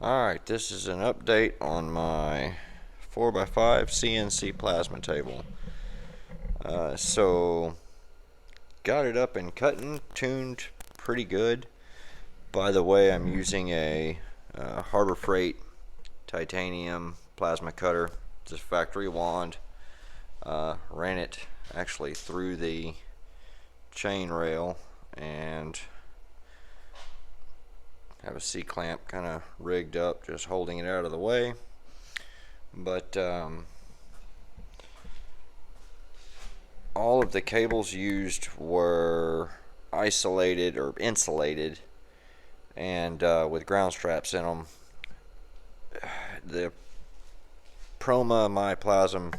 Alright, this is an update on my 4x5 CNC plasma table. So, got it up and cutting, tuned pretty good. By the way, I'm using a Harbor Freight titanium plasma cutter. It's a factory wand. Ran it actually through the chain rail and have a C-clamp kind of rigged up, just holding it out of the way. But all of the cables used were isolated or insulated and with ground straps in them. The Proma MyPlasm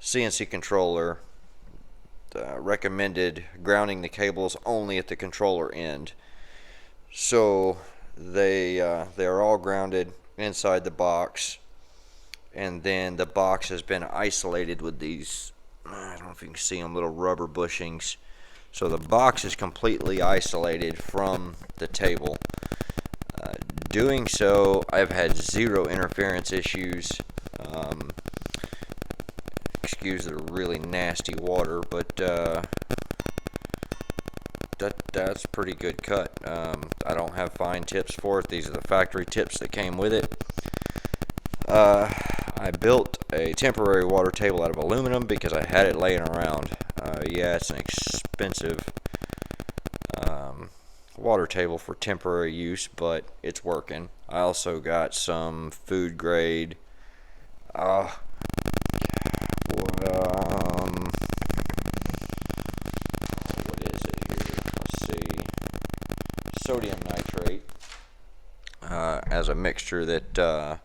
CNC controller recommended grounding the cables only at the controller end. So they're all grounded inside the box, and then the box has been isolated with these, I don't know if you can see them, little rubber bushings. So the box is completely isolated from the table. Doing so, I've had zero interference issues. Excuse the really nasty water, but that's pretty good cut. I don't have fine tips for it. These are the factory tips that came with it. I built a temporary water table out of aluminum because I had it laying around. Yeah, it's an expensive water table for temporary use, but it's working. I also got some food grade what is it here? Let's see. Sodium nitrate as a mixture that to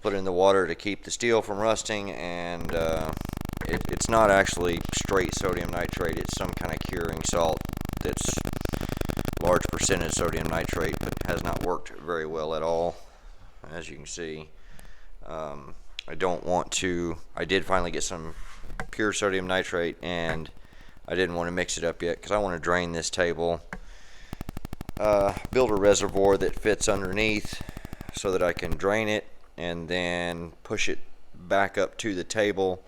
put in the water to keep the steel from rusting, and it's not actually straight sodium nitrate. It's some kind of curing salt that's large percentage sodium nitrate, but has not worked very well at all, as you can see. I don't want to. I did finally get some pure sodium nitrate, and I didn't want to mix it up yet because I want to drain this table, build a reservoir that fits underneath so that I can drain it and then push it back up to the table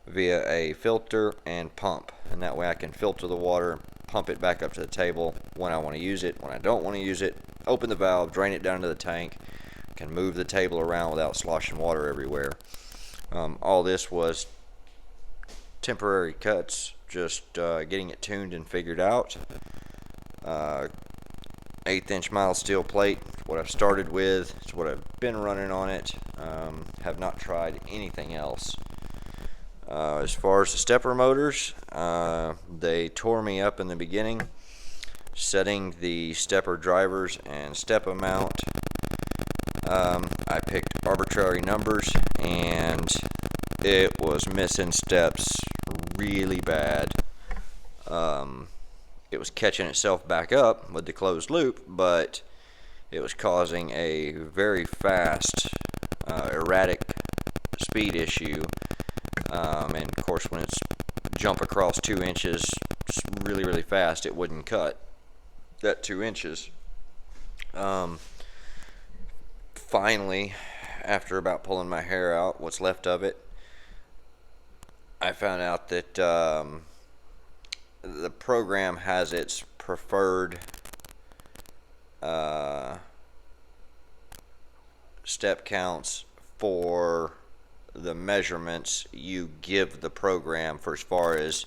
via a filter and pump, and that way I can filter the water, pump it back up to the table when I want to use it. When I don't want to use it, open the valve, drain it down to the tank, can move the table around without sloshing water everywhere. All this was temporary cuts, just getting it tuned and figured out. 1/8" mild steel plate, what I've started with. It's what I've been running on it. Have not tried anything else. As far as the stepper motors, they tore me up in the beginning, setting the stepper drivers and step amount. I picked arbitrary numbers, and it was missing steps really bad. It was catching itself back up with the closed loop, but it was causing a very fast, erratic speed issue. And of course, when it's jump across 2 inches really fast, it wouldn't cut that 2 inches. Finally, after about pulling my hair out, what's left of it, I found out that the program has its preferred step counts for the measurements you give the program for as far as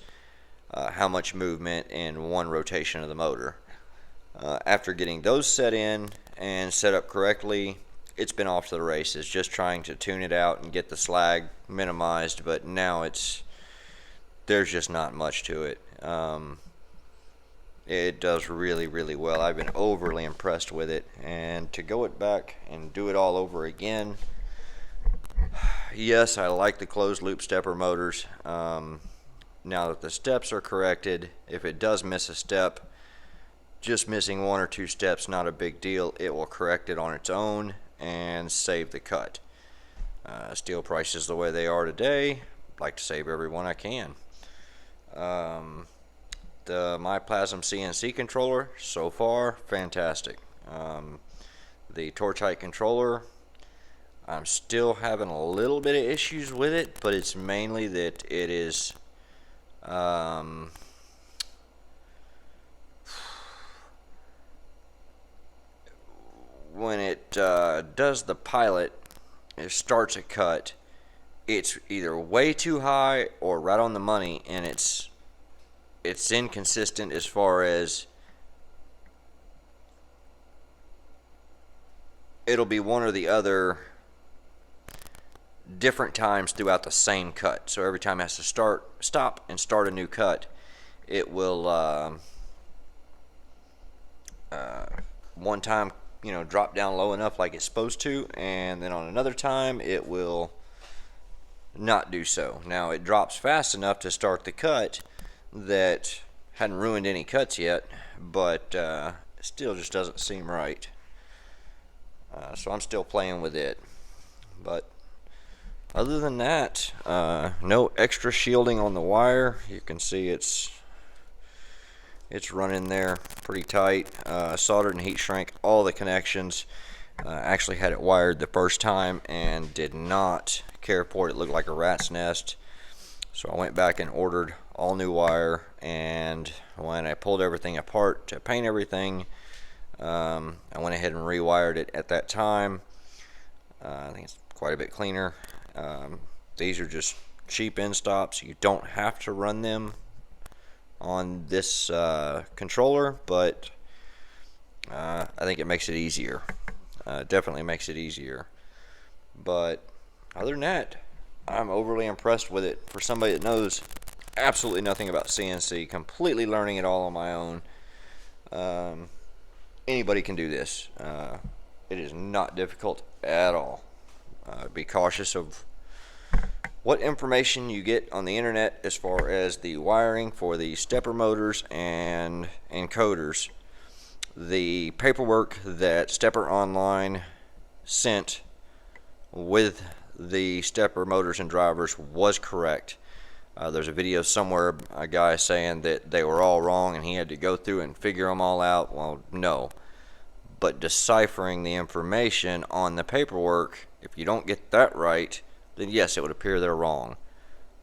how much movement in one rotation of the motor. After getting those set in and set up correctly, it's been off to the races, just trying to tune it out and get the slag minimized, but now there's just not much to it. It does really well. I've been overly impressed with it, and to go it back and do it all over again, yes, I like the closed loop stepper motors. Now that the steps are corrected, if it does miss a step, just missing 1 or 2 steps, not a big deal. It will correct it on its own and save the cut. Steel prices the way they are today, I'd like to save every one I can. The MyPlasm CNC controller, so far, fantastic. The torch height controller, I'm still having a little bit of issues with it, but it's mainly that it is when it does the pilot, it starts a cut, it's either way too high or right on the money, and it's inconsistent as far as it'll be one or the other different times throughout the same cut. So every time it has to stop and start a new cut, it will one time, you know, drop down low enough like it's supposed to, and then on another time it will not do so. Now it drops fast enough to start the cut that hadn't ruined any cuts yet, but it still just doesn't seem right. So I'm still playing with it. But other than that, no extra shielding on the wire. You can see it's running there pretty tight. Soldered and heat shrink all the connections. Actually had it wired the first time and did not care for it. It looked like a rat's nest. So I went back and ordered all new wire, and when I pulled everything apart to paint everything, I went ahead and rewired it at that time. I think it's quite a bit cleaner. These are just cheap end stops. You don't have to run them on this controller, but I think it makes it easier. Definitely makes it easier. But other than that, I'm overly impressed with it for somebody that knows absolutely nothing about CNC. Completely learning it all on my own. Anybody can do this. It is not difficult at all. Be cautious of what information you get on the internet as far as the wiring for the stepper motors and encoders. The paperwork that Stepper Online sent with the stepper motors and drivers was correct. There's a video somewhere, a guy saying that they were all wrong and he had to go through and figure them all out. Well, no. But deciphering the information on the paperwork, if you don't get that right, then yes, it would appear they're wrong.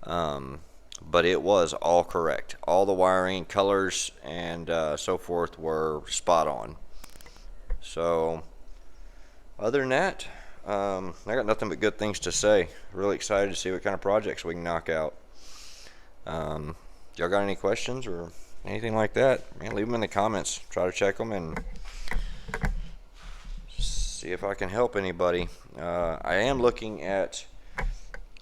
But it was all correct. All the wiring, colors, and so forth were spot on. So, other than that, I got nothing but good things to say. Really excited to see what kind of projects we can knock out. Y'all got any questions or anything like that? Man, leave them in the comments. Try to check them and see if I can help anybody. I am looking at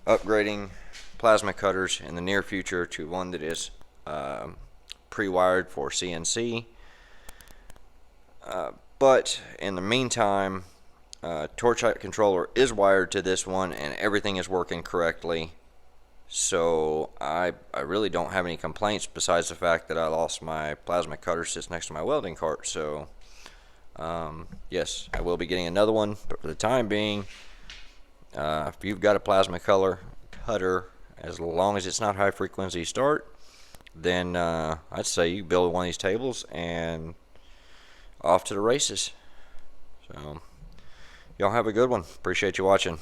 upgrading plasma cutters in the near future to one that is pre-wired for CNC. But in the meantime, torch height controller is wired to this one and everything is working correctly. So I really don't have any complaints besides the fact that I lost my plasma cutter sits next to my welding cart. So yes, I will be getting another one, but for the time being, if you've got a plasma cutter, as long as it's not high frequency start, then I'd say you build one of these tables and off to the races. So y'all have a good one. Appreciate you watching.